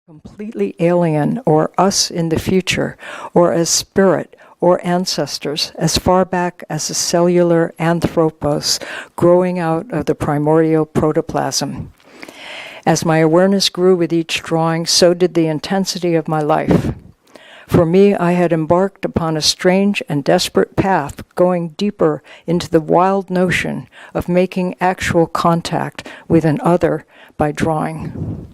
completely alien or us in the future, or as spirit or ancestors as far back as a cellular anthropos growing out of the primordial protoplasm. As my awareness grew with each drawing, so did the intensity of my life. For me, I had embarked upon a strange and desperate path, going deeper into the wild notion of making actual contact with an other by drawing.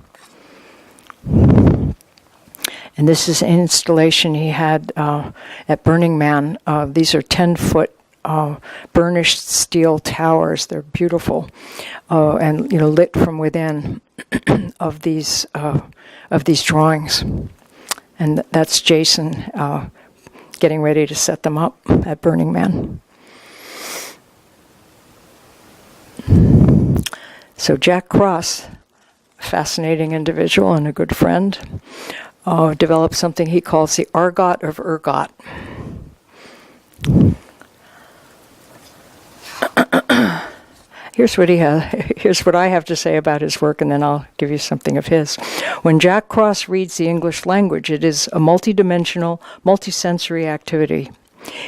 And this is an installation he had at Burning Man. These are 10-foot burnished steel towers. They're beautiful and lit from within of these drawings. And that's Jason getting ready to set them up at Burning Man. So Jack Cross, a fascinating individual and a good friend, developed something he calls the argot of ergot. Here's what I have to say about his work, and then I'll give you something of his. When Jack Cross reads the English language, it is a multidimensional, multisensory activity.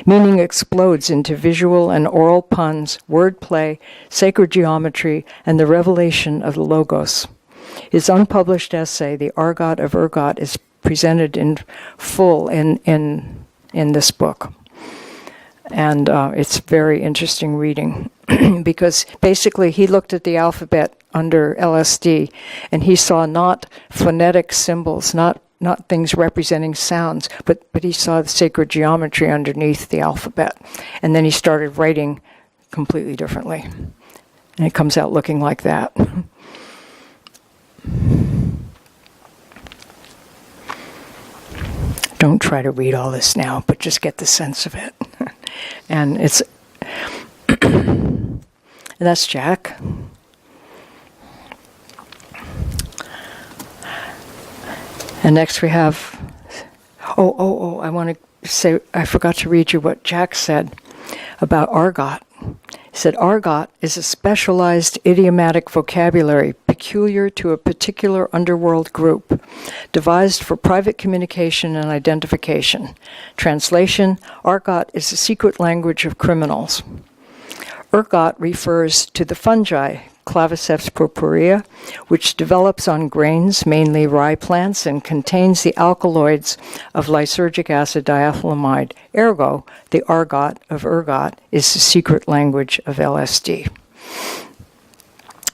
Meaning explodes into visual and oral puns, wordplay, sacred geometry, and the revelation of the logos. His unpublished essay, The Argot of Ergot, is presented in full in this book. And it's very interesting reading because basically he looked at the alphabet under LSD and he saw not phonetic symbols, not things representing sounds, but he saw the sacred geometry underneath the alphabet. And then he started writing completely differently. And it comes out looking like that. Don't try to read all this now, but just get the sense of it. And it's and that's Jack. And next we have I want to say I forgot to read you what Jack said about argot. He said, argot is a specialized idiomatic vocabulary peculiar to a particular underworld group, devised for private communication and identification. Translation, argot is a secret language of criminals. Ergot refers to the fungi, Claviceps purpurea, which develops on grains, mainly rye plants, and contains the alkaloids of lysergic acid diethylamide. Ergo, the argot of ergot is the secret language of LSD.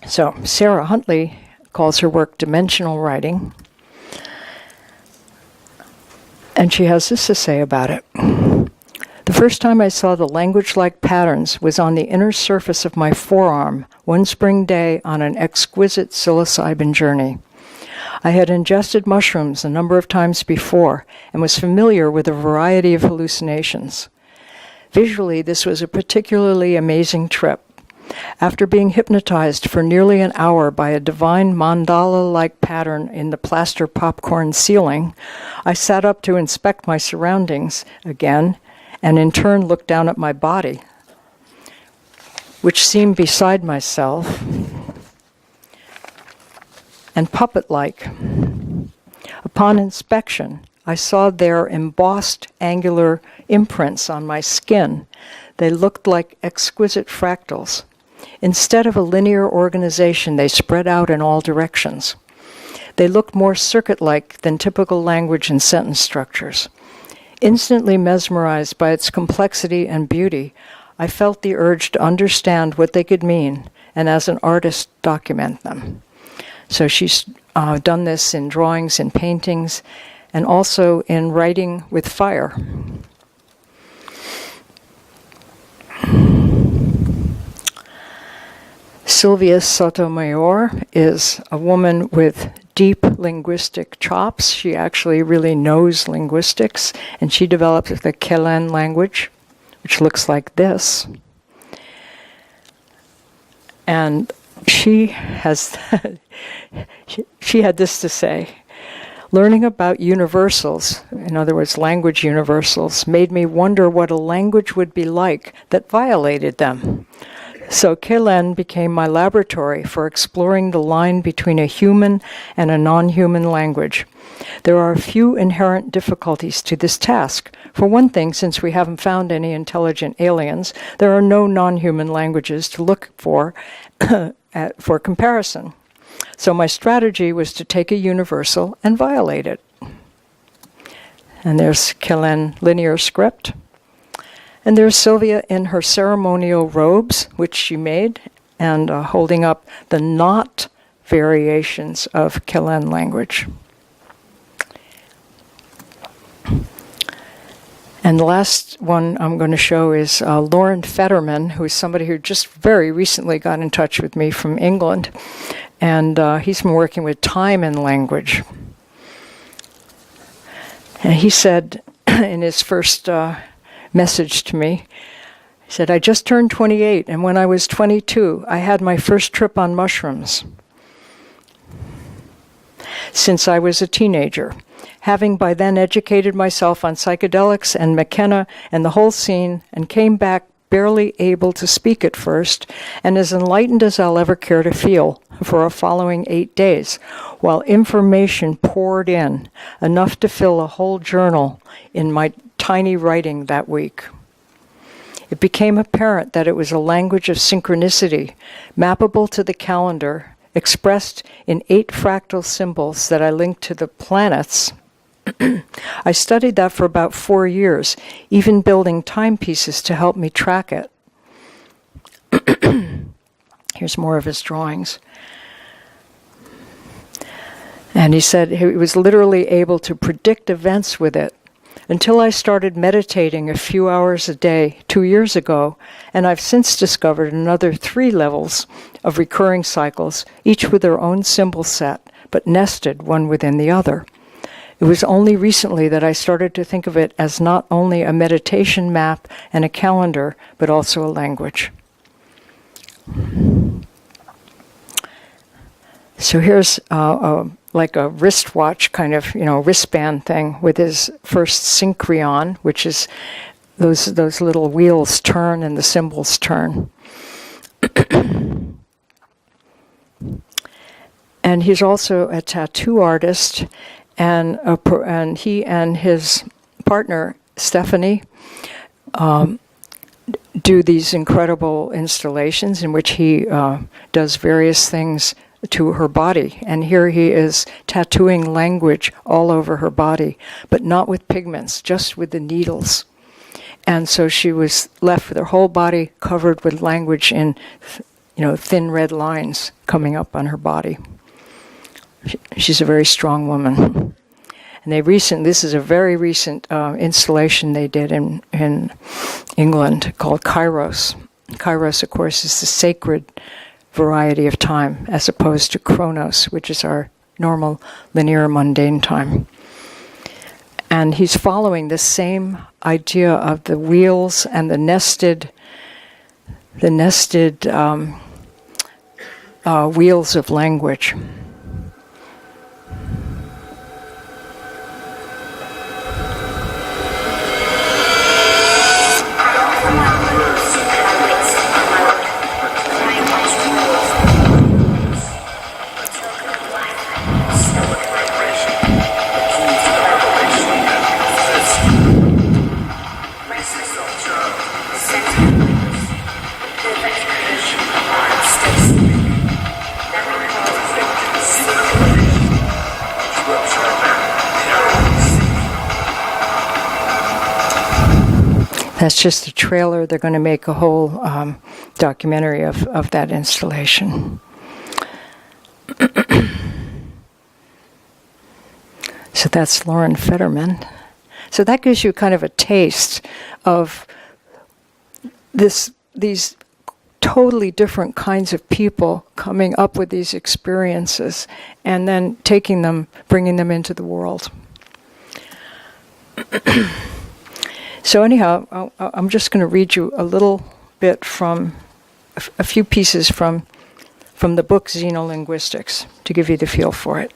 So, Sarah Huntley calls her work dimensional writing, and she has this to say about it. The first time I saw the language-like patterns was on the inner surface of my forearm one spring day on an exquisite psilocybin journey. I had ingested mushrooms a number of times before and was familiar with a variety of hallucinations. Visually, this was a particularly amazing trip. After being hypnotized for nearly an hour by a divine mandala-like pattern in the plaster popcorn ceiling, I sat up to inspect my surroundings again, and in turn looked down at my body, which seemed beside myself and puppet-like. Upon inspection, I saw their embossed angular imprints on my skin. They looked like exquisite fractals. Instead of a linear organization, they spread out in all directions. They looked more circuit-like than typical language and sentence structures. Instantly mesmerized by its complexity and beauty, I felt the urge to understand what they could mean, and as an artist, document them. So she's done this in drawings and paintings, and also in writing with fire. Sylvia Sotomayor is a woman with deep linguistic chops. She actually really knows linguistics, and she developed the Kelen language, which looks like this. And she has she had this to say: learning about universals, in other words, language universals, made me wonder what a language would be like that violated them. So Kelen became my laboratory for exploring the line between a human and a non-human language. There are a few inherent difficulties to this task. For one thing, since we haven't found any intelligent aliens, there are no non-human languages to look for for comparison. So my strategy was to take a universal and violate it. And there's Kelen linear script. And there's Sylvia in her ceremonial robes, which she made, and holding up the not variations of Kelen language. And the last one I'm going to show is Lauren Fetterman, who is somebody who just very recently got in touch with me from England. And he's been working with time and language. And he said in his first message to me, he said, I just turned 28, and when I was 22, I had my first trip on mushrooms since I was a teenager, having by then educated myself on psychedelics and McKenna and the whole scene, and came back barely able to speak at first, and as enlightened as I'll ever care to feel for a following 8 days, while information poured in, enough to fill a whole journal in my tiny writing that week. It became apparent that it was a language of synchronicity, mappable to the calendar, expressed in 8 fractal symbols that I linked to the planets. I studied that for about 4 years, even building timepieces to help me track it. Here's more of his drawings. And he said he was literally able to predict events with it until I started meditating a few hours a day 2 years ago, and I've since discovered another 3 levels of recurring cycles, each with their own symbol set, but nested one within the other. It was only recently that I started to think of it as not only a meditation map and a calendar, but also a language. So here's like a wristwatch kind of, wristband thing with his first synchrion, which is those little wheels turn and the symbols turn. And he's also a tattoo artist, and he and his partner, Stephanie, do these incredible installations in which he does various things to her body. And here he is tattooing language all over her body, but not with pigments, just with the needles. And so she was left with her whole body covered with language in, thin red lines coming up on her body. She's a very strong woman. And this is a very recent installation they did in England called Kairos. Kairos, of course, is the sacred variety of time, as opposed to Chronos, which is our normal linear mundane time. And he's following the same idea of the wheels and the nested wheels of language. That's just a trailer. They're going to make a whole documentary of that installation. So that's Lauren Fetterman. So that gives you kind of a taste of these totally different kinds of people coming up with these experiences and then taking them, bringing them into the world. So anyhow, I'm just going to read you a little bit from a few pieces from the book Xenolinguistics to give you the feel for it.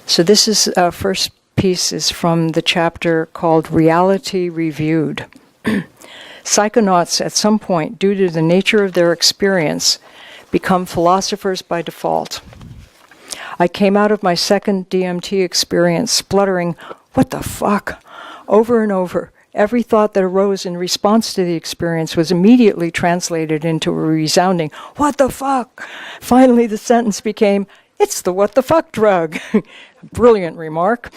So this is first piece is from the chapter called Reality Reviewed. Psychonauts, at some point, due to the nature of their experience, become philosophers by default. I came out of my second DMT experience spluttering, "What the fuck?" over and over. Every thought that arose in response to the experience was immediately translated into a resounding, "What the fuck?" Finally, the sentence became, "It's the what the fuck drug." Brilliant remark.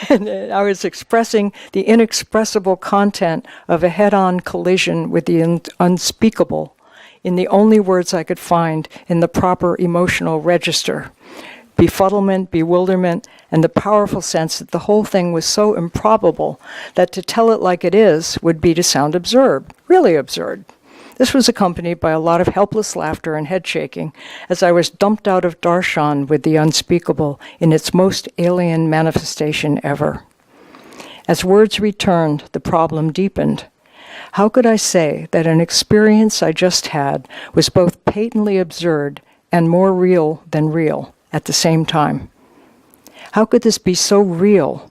And I was expressing the inexpressible content of a head-on collision with the unspeakable in the only words I could find in the proper emotional register. Befuddlement, bewilderment, and the powerful sense that the whole thing was so improbable that to tell it like it is would be to sound absurd, really absurd. This was accompanied by a lot of helpless laughter and head shaking as I was dumped out of darshan with the unspeakable in its most alien manifestation ever. As words returned, the problem deepened. How could I say that an experience I just had was both patently absurd and more real than real at the same time? How could this be so real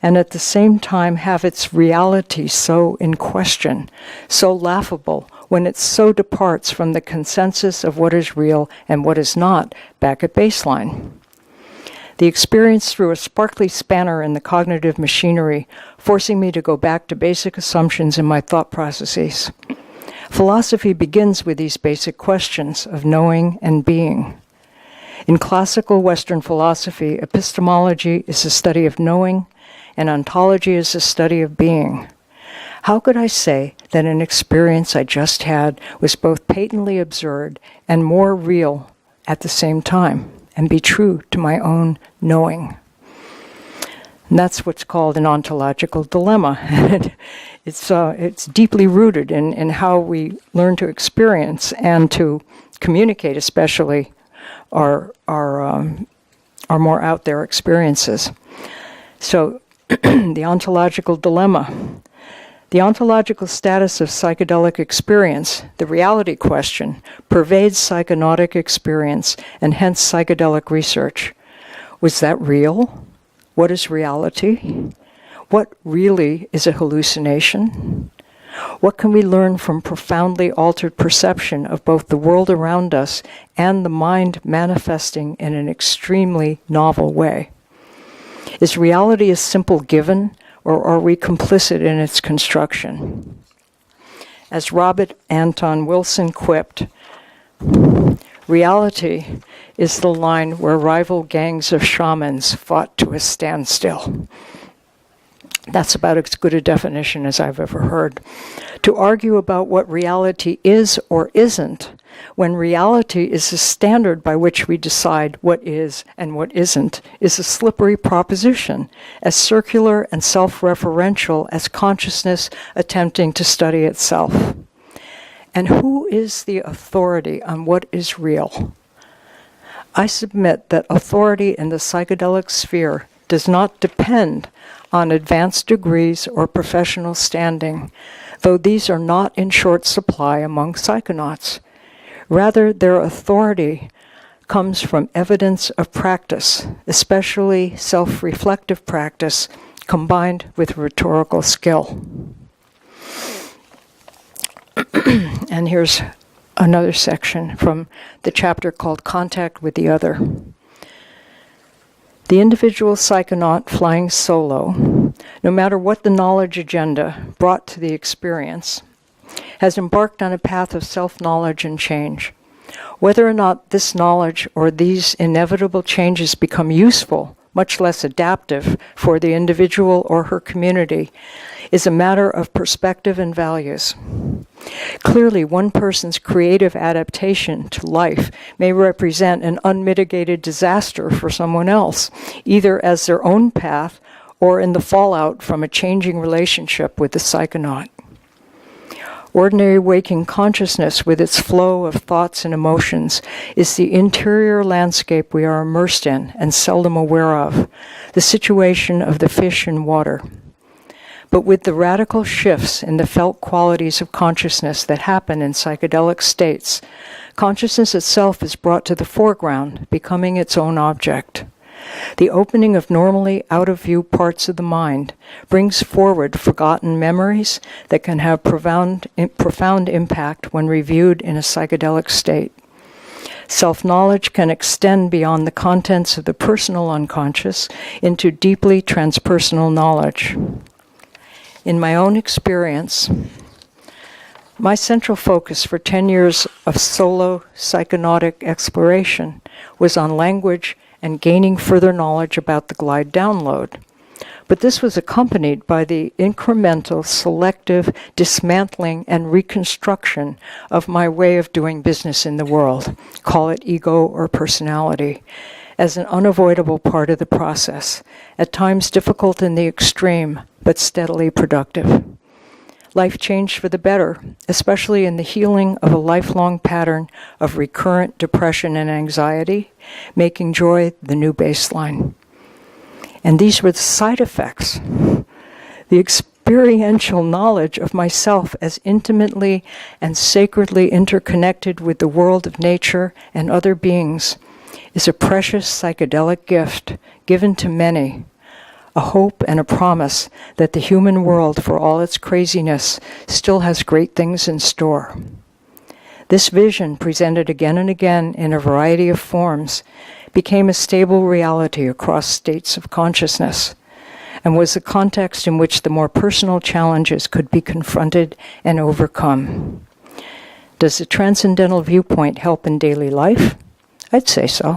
and at the same time have its reality so in question, so laughable, when it so departs from the consensus of what is real and what is not back at baseline? The experience threw a sparkly spanner in the cognitive machinery, forcing me to go back to basic assumptions in my thought processes. Philosophy begins with these basic questions of knowing and being. In classical Western philosophy, epistemology is the study of knowing, and ontology is the study of being. How could I say that an experience I just had was both patently absurd and more real at the same time, and be true to my own knowing? And that's what's called an ontological dilemma. It's deeply rooted in how we learn to experience and to communicate, especially our more out there experiences. So, the ontological dilemma. The ontological status of psychedelic experience, the reality question, pervades psychonautic experience and hence psychedelic research. Was that real? What is reality? What really is a hallucination? What can we learn from profoundly altered perception of both the world around us and the mind manifesting in an extremely novel way? Is reality a simple given, or are we complicit in its construction? As Robert Anton Wilson quipped, reality is the line where rival gangs of shamans fought to a standstill. That's about as good a definition as I've ever heard. To argue about what reality is or isn't, when reality is the standard by which we decide what is and what isn't, is a slippery proposition, as circular and self-referential as consciousness attempting to study itself. And who is the authority on what is real? I submit that authority in the psychedelic sphere does not depend on advanced degrees or professional standing, though these are not in short supply among psychonauts. Rather, their authority comes from evidence of practice, especially self-reflective practice, combined with rhetorical skill. And here's another section from the chapter called Contact with the Other. The individual psychonaut flying solo, no matter what the knowledge agenda brought to the experience, has embarked on a path of self-knowledge and change. Whether or not this knowledge or these inevitable changes become useful, much less adaptive, for the individual or her community, is a matter of perspective and values. Clearly, one person's creative adaptation to life may represent an unmitigated disaster for someone else, either as their own path or in the fallout from a changing relationship with the psychonaut. Ordinary waking consciousness, with its flow of thoughts and emotions, is the interior landscape we are immersed in and seldom aware of, the situation of the fish in water. But with the radical shifts in the felt qualities of consciousness that happen in psychedelic states, consciousness itself is brought to the foreground, becoming its own object. The opening of normally out-of-view parts of the mind brings forward forgotten memories that can have profound impact when reviewed in a psychedelic state. Self-knowledge can extend beyond the contents of the personal unconscious into deeply transpersonal knowledge. In my own experience, my central focus for 10 years of solo psychonautic exploration was on language and gaining further knowledge about the glide download. But this was accompanied by the incremental, selective dismantling and reconstruction of my way of doing business in the world, call it ego or personality, as an unavoidable part of the process, at times difficult in the extreme, but steadily productive. Life changed for the better, especially in the healing of a lifelong pattern of recurrent depression and anxiety, making joy the new baseline. And these were the side effects. The experiential knowledge of myself as intimately and sacredly interconnected with the world of nature and other beings is a precious psychedelic gift given to many, a hope and a promise that the human world, for all its craziness, still has great things in store. This vision, presented again and again in a variety of forms, became a stable reality across states of consciousness, and was the context in which the more personal challenges could be confronted and overcome. Does the transcendental viewpoint help in daily life? I'd say so.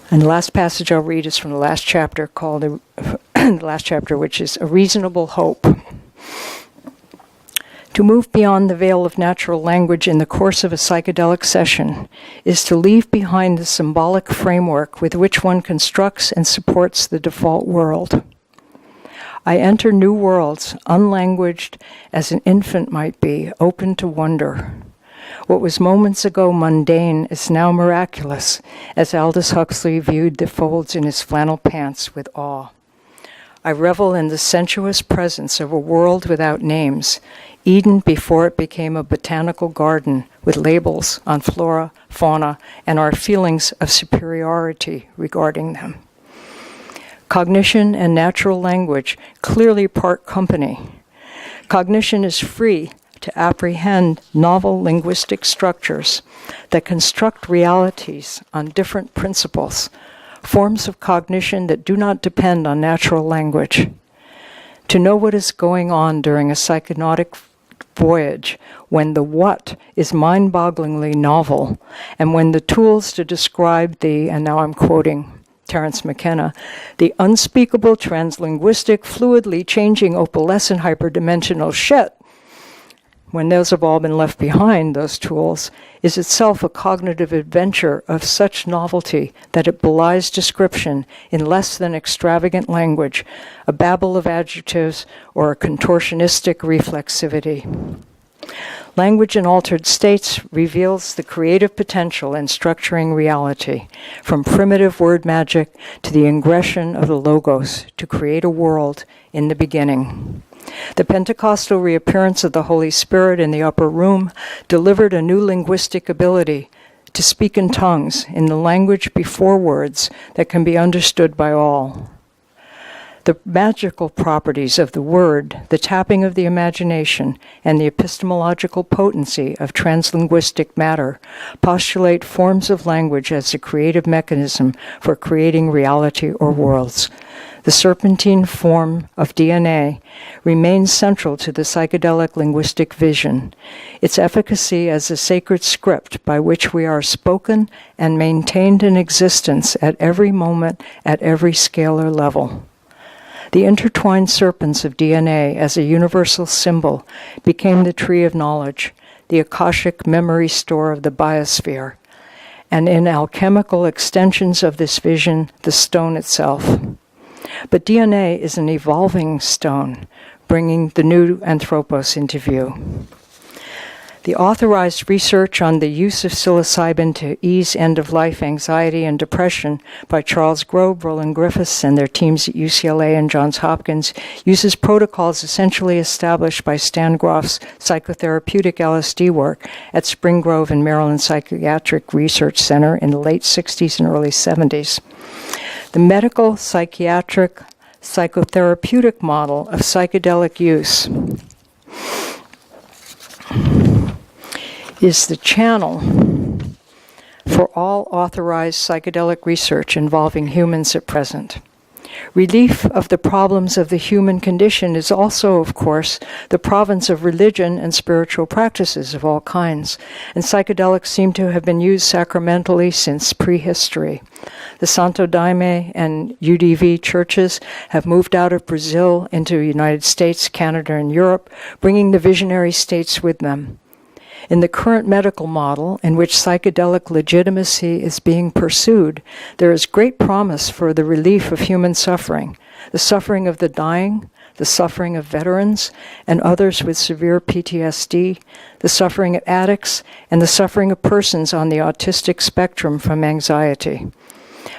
And the last passage I'll read is from the last chapter, called the last chapter, which is A Reasonable Hope. To move beyond the veil of natural language in the course of a psychedelic session is to leave behind the symbolic framework with which one constructs and supports the default world. I enter new worlds, unlanguaged as an infant might be, open to wonder. What was moments ago mundane is now miraculous, as Aldous Huxley viewed the folds in his flannel pants with awe. I revel in the sensuous presence of a world without names, Eden before it became a botanical garden with labels on flora, fauna, and our feelings of superiority regarding them. Cognition and natural language clearly part company. Cognition is free to apprehend novel linguistic structures that construct realities on different principles, forms of cognition that do not depend on natural language. To know what is going on during a psychonautic voyage, when the what is mind-bogglingly novel, and when the tools to describe the, and now I'm quoting Terence McKenna, the unspeakable translinguistic, fluidly changing opalescent hyperdimensional shit, when those have all been left behind, those tools, is itself a cognitive adventure of such novelty that it belies description in less than extravagant language, a babble of adjectives, or a contortionistic reflexivity. Language in altered states reveals the creative potential in structuring reality, from primitive word magic to the ingression of the logos to create a world in the beginning. The Pentecostal reappearance of the Holy Spirit in the upper room delivered a new linguistic ability to speak in tongues, in the language before words, that can be understood by all. The magical properties of the word, the tapping of the imagination, and the epistemological potency of translinguistic matter postulate forms of language as a creative mechanism for creating reality or worlds. The serpentine form of DNA remains central to the psychedelic linguistic vision, its efficacy as a sacred script by which we are spoken and maintained in existence at every moment, at every scalar level. The intertwined serpents of DNA as a universal symbol became the tree of knowledge, the Akashic memory store of the biosphere, and in alchemical extensions of this vision, the stone itself. But DNA is an evolving stone, bringing the new anthropos into view. The authorized research on the use of psilocybin to ease end-of-life anxiety and depression by Charles Grove, Roland Griffiths, and their teams at UCLA and Johns Hopkins uses protocols essentially established by Stan Groff's psychotherapeutic LSD work at Spring Grove and Maryland Psychiatric Research Center in the late 60s and early 70s. The medical, psychiatric, psychotherapeutic model of psychedelic use is the channel for all authorized psychedelic research involving humans at present. Relief of the problems of the human condition is also, of course, the province of religion and spiritual practices of all kinds, and psychedelics seem to have been used sacramentally since prehistory. The Santo Daime and UDV churches have moved out of Brazil into the United States, Canada, and Europe, bringing the visionary states with them. In the current medical model, in which psychedelic legitimacy is being pursued, there is great promise for the relief of human suffering, the suffering of the dying, the suffering of veterans and others with severe PTSD, the suffering of addicts, and the suffering of persons on the autistic spectrum from anxiety.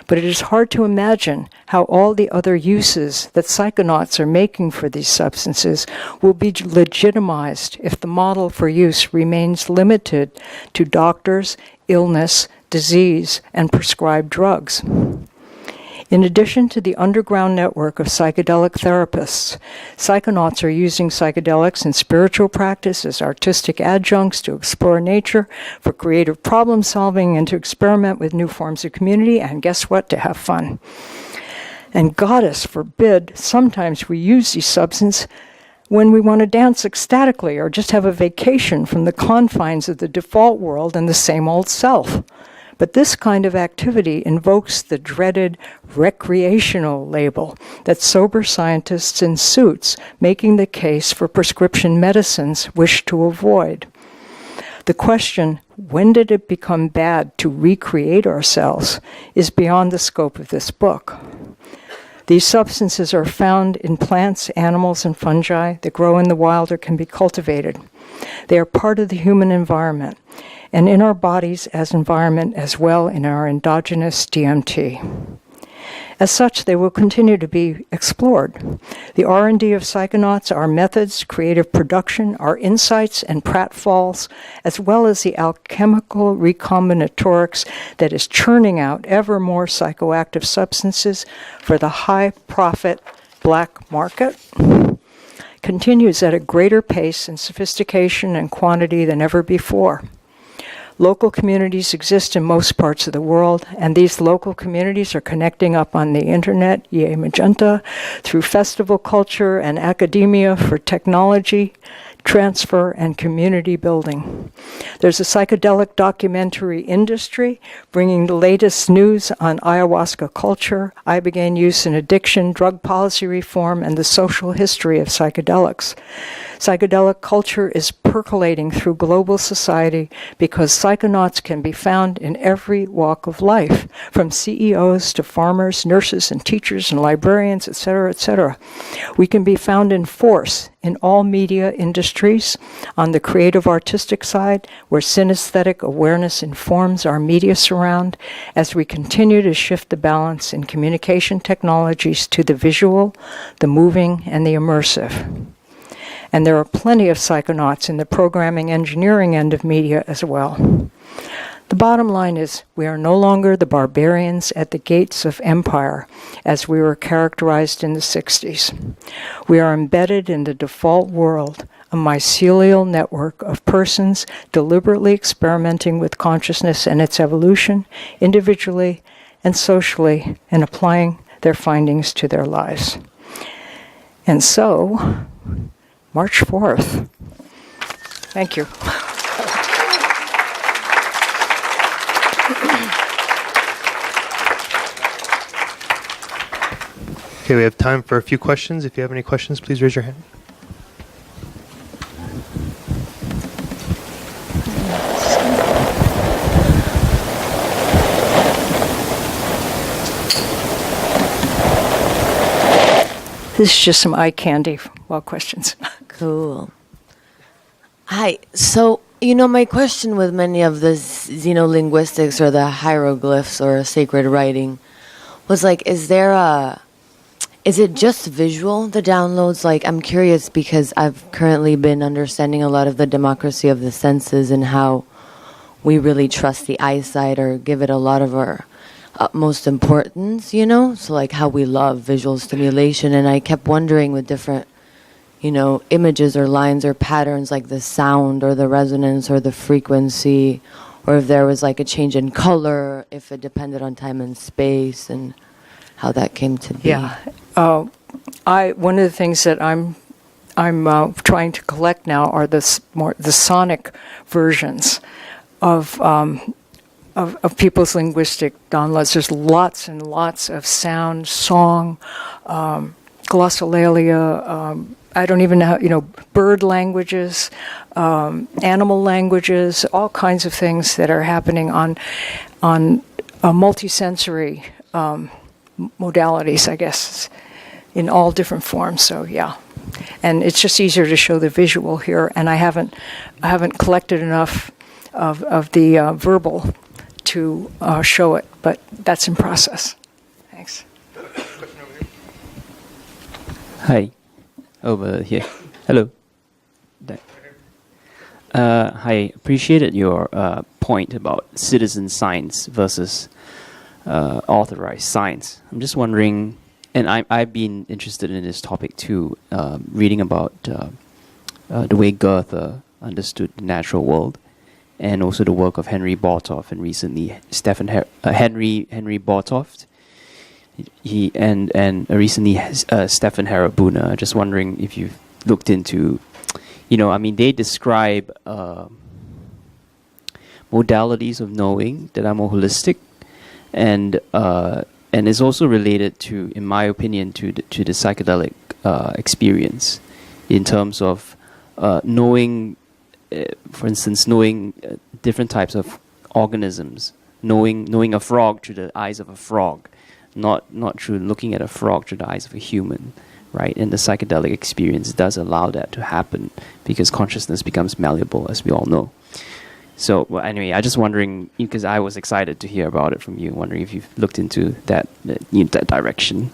But it is hard to imagine how all the other uses that psychonauts are making for these substances will be legitimized if the model for use remains limited to doctors, illness, disease, and prescribed drugs. In addition to the underground network of psychedelic therapists, psychonauts are using psychedelics in spiritual practice as artistic adjuncts to explore nature, for creative problem solving, and to experiment with new forms of community, and guess what? To have fun. And goddess forbid, sometimes we use these substances when we want to dance ecstatically or just have a vacation from the confines of the default world and the same old self. But this kind of activity invokes the dreaded recreational label that sober scientists in suits making the case for prescription medicines wish to avoid. The question, when did it become bad to recreate ourselves, is beyond the scope of this book. These substances are found in plants, animals, and fungi that grow in the wild or can be cultivated. They are part of the human environment, and in our bodies as environment as well in our endogenous DMT. As such, they will continue to be explored. The R&D of psychonauts, our methods, creative production, our insights and pratfalls, as well as the alchemical recombinatorics that is churning out ever more psychoactive substances for the high-profit black market, continues at a greater pace and sophistication and quantity than ever before. Local communities exist in most parts of the world, and these local communities are connecting up on the internet, yay magenta, through festival culture and academia for technology, transfer, and community building. There's a psychedelic documentary industry bringing the latest news on ayahuasca culture, ibogaine use and addiction, drug policy reform, and the social history of psychedelics. Psychedelic culture is percolating through global society because psychonauts can be found in every walk of life, from CEOs to farmers, nurses, and teachers, and librarians, etc., etc. We can be found in force in all media industries, on the creative artistic side, where synesthetic awareness informs our media surround, as we continue to shift the balance in communication technologies to the visual, the moving, and the immersive. And there are plenty of psychonauts in the programming engineering end of media as well. The bottom line is we are no longer the barbarians at the gates of empire as we were characterized in the 60s. We are embedded in the default world, a mycelial network of persons deliberately experimenting with consciousness and its evolution, individually and socially, and applying their findings to their lives. And so, March 4th. Thank you. Okay, we have time for a few questions. If you have any questions, please raise your hand. This is just some eye candy while questions. Cool. Hi. So You know, my question with many of the xenolinguistics or the hieroglyphs or sacred writing was like, is it just visual, the downloads? Like, I'm curious because I've currently been understanding a lot of the democracy of the senses and how we really trust the eyesight or give it a lot of our utmost importance, you know? So like how we love visual stimulation. And I kept wondering with different, you know, images or lines or patterns, like the sound or the resonance or the frequency, or if there was like a change in color, if it depended on time and space, and how that came to be. Yeah. One of the things that I'm trying to collect now are the sonic versions of people's linguistic downloads. There's lots and lots of sound, song, glossolalia. I don't even know, you know, bird languages, animal languages, all kinds of things that are happening on multisensory modalities, I guess, in all different forms. So yeah, and it's just easier to show the visual here. And I haven't collected enough of the verbal to show it, but that's in process. Thanks. Hi, over here. Hello. Hi, appreciated your point about citizen science versus authorized science. I'm just wondering, and I've been interested in this topic too, reading about the way Goethe understood the natural world, and also the work of Henry Bartoft, and recently Henry Bartoft. Recently Stefan Harabuna. Just wondering if you've looked into, you know, I mean, they describe modalities of knowing that are more holistic, and is also related to, in my opinion, to the psychedelic experience, in terms of knowing, for instance, knowing different types of organisms, knowing a frog through the eyes of a frog, not through looking at a frog through the eyes of a human, right? And the psychedelic experience does allow that to happen because consciousness becomes malleable, as we all know. So, well, anyway, I just wondering, because I was excited to hear about it from you, wondering if you've looked into that direction.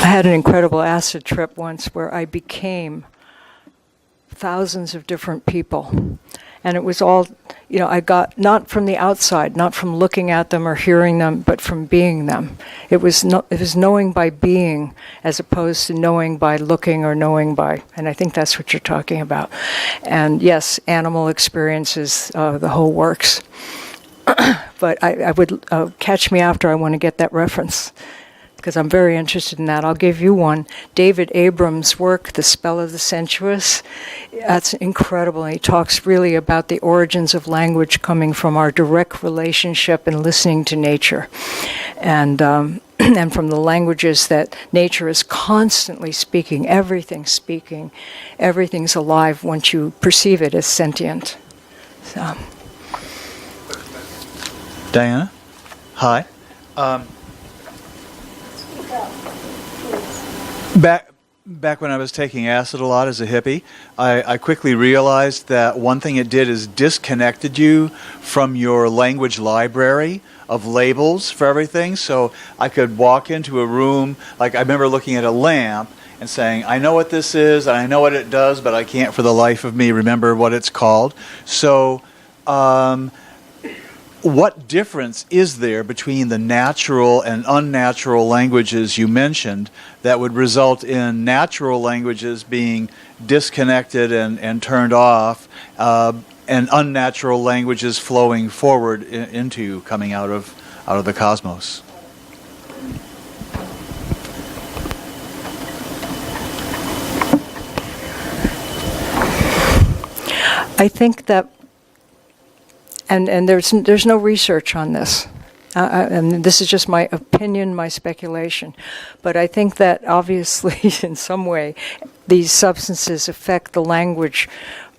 I had an incredible acid trip once where I became thousands of different people. And it was all, you know, I got not from the outside, not from looking at them or hearing them, but from being them. It was knowing by being as opposed to knowing by looking or knowing by, and I think that's what you're talking about. And yes, animal experiences, the whole works. But I would catch me after. I want to get that reference, because I'm very interested in that. I'll give you one. David Abrams' work, The Spell of the Sensuous, that's incredible. And he talks really about the origins of language coming from our direct relationship and listening to nature. And and from the languages that nature is constantly speaking, everything's alive once you perceive it as sentient. So. Diana? Hi. Back when I was taking acid a lot as a hippie, I quickly realized that one thing it did is disconnected you from your language library of labels for everything. So I could walk into a room, like I remember looking at a lamp and saying, I know what this is, and I know what it does, but I can't for the life of me remember what it's called. So what difference is there between the natural and unnatural languages you mentioned that would result in natural languages being disconnected and turned off, and unnatural languages flowing forward into coming out of the cosmos? I think that, and there's no research on this, and this is just my opinion, my speculation, but I think that obviously in some way these substances affect the language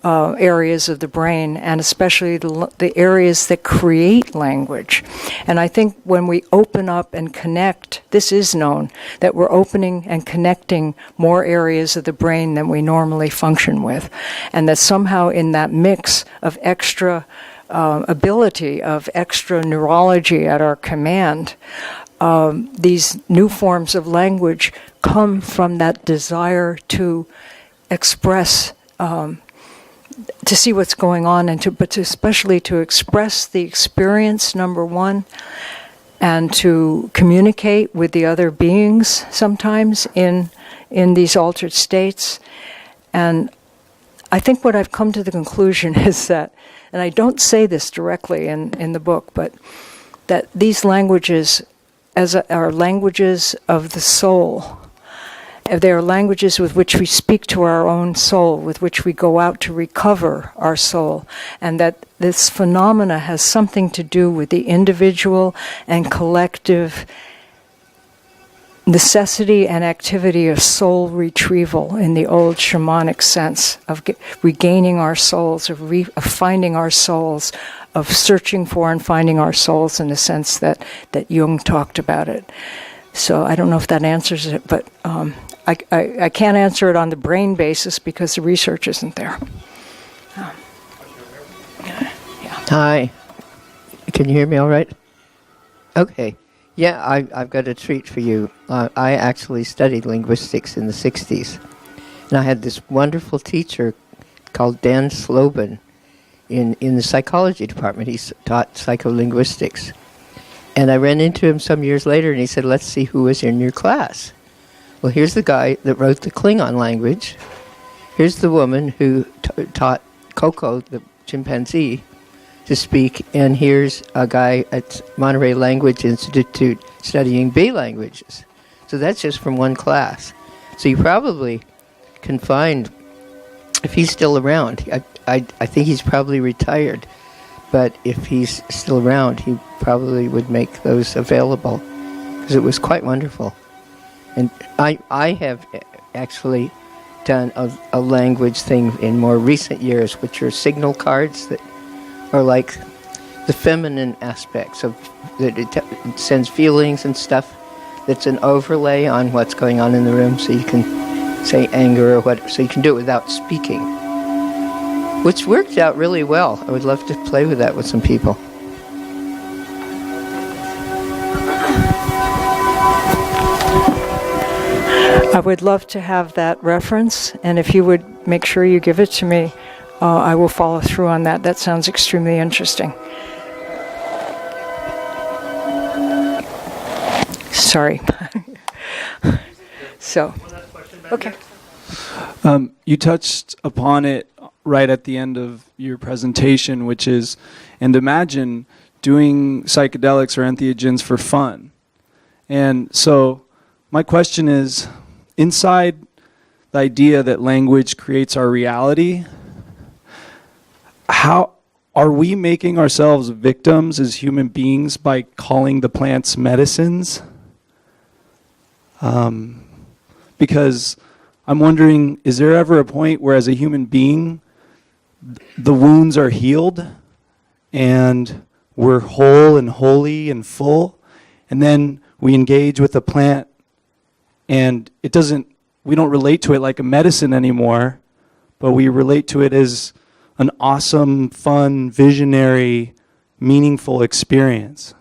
areas of the brain, and especially the areas that create language. And I think when we open up and connect, this is known, that we're opening and connecting more areas of the brain than we normally function with. And that somehow in that mix of extra ability, of extra neurology at our command, these new forms of language come from that desire to express, to see what's going on, and especially to express the experience, number one, and to communicate with the other beings sometimes in these altered states. And I think what I've come to the conclusion is that, and I don't say this directly in the book, but that these languages are languages of the soul. They are languages with which we speak to our own soul, with which we go out to recover our soul, and that this phenomena has something to do with the individual and collective necessity and activity of soul retrieval in the old shamanic sense of regaining our souls, of finding our souls, of searching for and finding our souls in the sense that Jung talked about it. So I don't know if that answers it, but I can't answer it on the brain basis because the research isn't there. Hi. Can you hear me all right? Okay. Yeah, I've got a treat for you. I actually studied linguistics in the 60s. And I had this wonderful teacher called Dan Slobin in the psychology department. He taught psycholinguistics. And I ran into him some years later, and he said, let's see who was in your class. Well, here's the guy that wrote the Klingon language. Here's the woman who taught Coco, the chimpanzee, to speak. And here's a guy at Monterey Language Institute studying Bay languages. So that's just from one class. So you probably can find, if he's still around, I think he's probably retired, but if he's still around, he probably would make those available, because it was quite wonderful. And I have actually done a language thing in more recent years, which are signal cards that are like the feminine aspects of that. It sends feelings and stuff. That's an overlay on what's going on in the room, so you can say anger or what. So you can do it without speaking, which worked out really well. I would love to play with that with some people. I would love to have that reference, and if you would make sure you give it to me, I will follow through on that. That sounds extremely interesting. Sorry. So, okay. You touched upon it right at the end of your presentation, which is, and imagine doing psychedelics or entheogens for fun. And so my question is, inside the idea that language creates our reality, how are we making ourselves victims as human beings by calling the plants medicines? Because I'm wondering, is there ever a point where as a human being, the wounds are healed and we're whole and holy and full, and then we engage with the plant and we don't relate to it like a medicine anymore, but we relate to it as an awesome, fun, visionary, meaningful experience?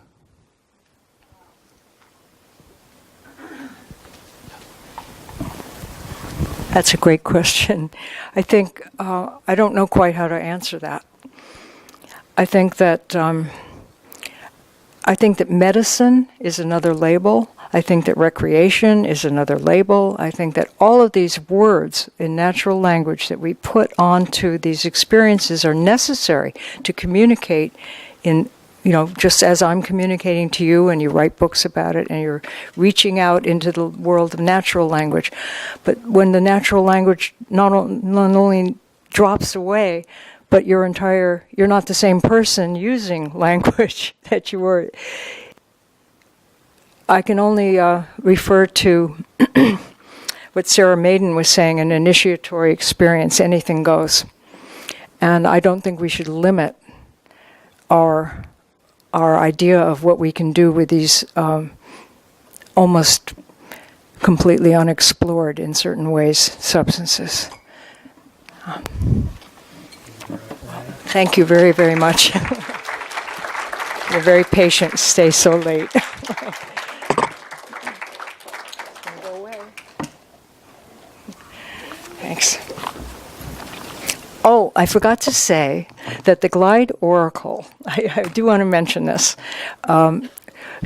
That's a great question. I think I don't know quite how to answer that. I think that medicine is another label. I think that recreation is another label. I think that all of these words in natural language that we put onto these experiences are necessary to communicate in, just as I'm communicating to you and you write books about it and you're reaching out into the world of natural language. But when the natural language not only drops away, but you're not the same person using language that you were. I can only refer to what Sarah Maiden was saying, an initiatory experience, anything goes. And I don't think we should limit our idea of what we can do with these almost completely unexplored, in certain ways, substances. Thank you very, very much. You're very patient. Stay so late. Thanks. Oh, I forgot to say that the Glide Oracle, I do want to mention this,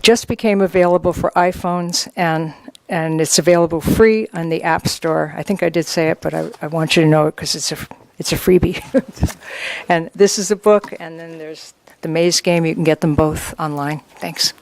just became available for iPhones, and it's available free on the App Store. I think I did say it, but I want you to know it because it's a freebie. And this is a book, and then there's the maze game. You can get them both online. Thanks.